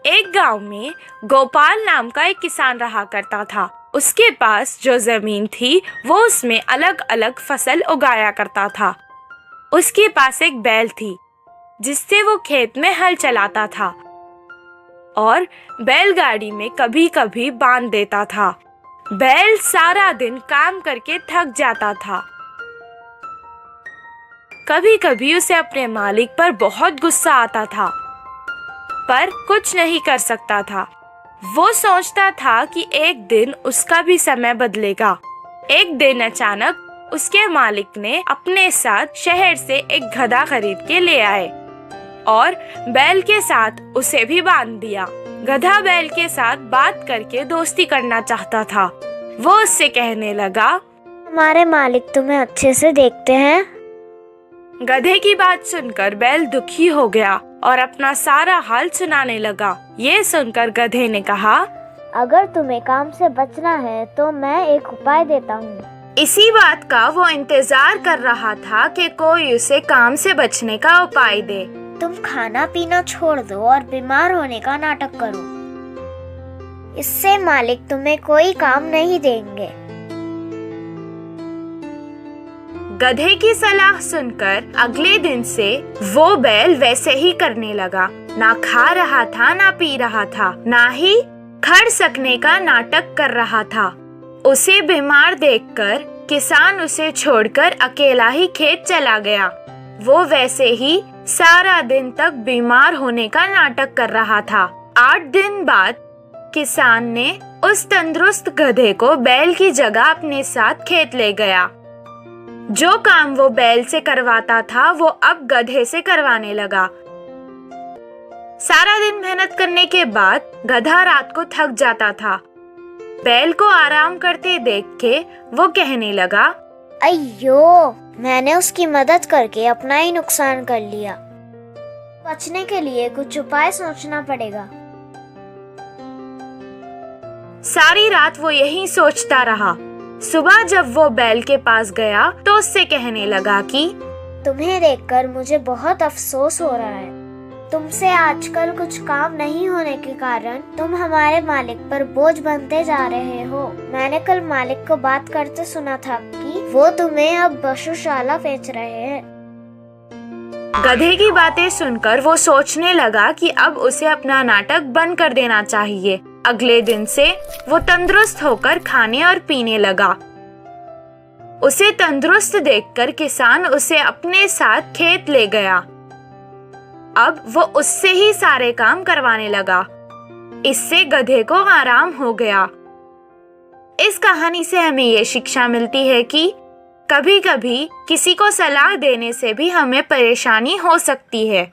एक गांव में गोपाल नाम का एक किसान रहा करता था। उसके पास जो जमीन थी वो उसमें अलग अलग फसल उगाया करता था। उसके पास एक बैल थी जिससे वो खेत में हल चलाता था और बैलगाड़ी में कभी कभी बांध देता था। बैल सारा दिन काम करके थक जाता था। कभी कभी उसे अपने मालिक पर बहुत गुस्सा आता था, पर कुछ नहीं कर सकता था। वो सोचता था कि एक दिन उसका भी समय बदलेगा। एक दिन अचानक उसके मालिक ने अपने साथ शहर से एक गधा खरीद के ले आए और बैल के साथ उसे भी बांध दिया। गधा बैल के साथ बात करके दोस्ती करना चाहता था। वो उससे कहने लगा, हमारे मालिक तुम्हें अच्छे से देखते हैं। गधे की बात सुनकर बैल दुखी हो गया और अपना सारा हाल सुनाने लगा। ये सुनकर गधे ने कहा, अगर तुम्हें काम से बचना है तो मैं एक उपाय देता हूँ। इसी बात का वो इंतजार कर रहा था कि कोई उसे काम से बचने का उपाय दे। तुम खाना पीना छोड़ दो और बीमार होने का नाटक करो। इससे मालिक तुम्हें कोई काम नहीं देंगे। गधे की सलाह सुनकर अगले दिन से वो बैल वैसे ही करने लगा। ना खा रहा था, ना पी रहा था, ना ही खड़ सकने का नाटक कर रहा था। उसे बीमार देखकर किसान उसे छोड़कर अकेला ही खेत चला गया। वो वैसे ही सारा दिन तक बीमार होने का नाटक कर रहा था। 8 दिन बाद किसान ने उस तंदुरुस्त गधे को बैल की जगह अपने साथ खेत ले गया। जो काम वो बैल से करवाता था वो अब गधे से करवाने लगा। सारा दिन मेहनत करने के बाद गधा रात को थक जाता था। बैल को आराम करते देख के वो कहने लगा, अయ్यो, मैंने उसकी मदद करके अपना ही नुकसान कर लिया। बचने के लिए कुछ उपाय सोचना पड़ेगा। सारी रात वो यही सोचता रहा। सुबह जब वो बैल के पास गया तो उससे कहने लगा कि तुम्हें देखकर मुझे बहुत अफसोस हो रहा है। तुमसे आजकल कुछ काम नहीं होने के कारण तुम हमारे मालिक पर बोझ बनते जा रहे हो। मैंने कल मालिक को बात करते सुना था कि वो तुम्हें अब पशुशाला बेच रहे हैं। गधे की बातें सुनकर वो सोचने लगा कि अब उसे अपना नाटक बंद कर देना चाहिए। अगले दिन से वो तंदुरुस्त होकर खाने और पीने लगा। उसे तंदुरुस्त देखकर किसान उसे अपने साथ खेत ले गया। अब वो उससे ही सारे काम करवाने लगा। इससे गधे को आराम हो गया। इस कहानी से हमें ये शिक्षा मिलती है कि कभी कभी किसी को सलाह देने से भी हमें परेशानी हो सकती है।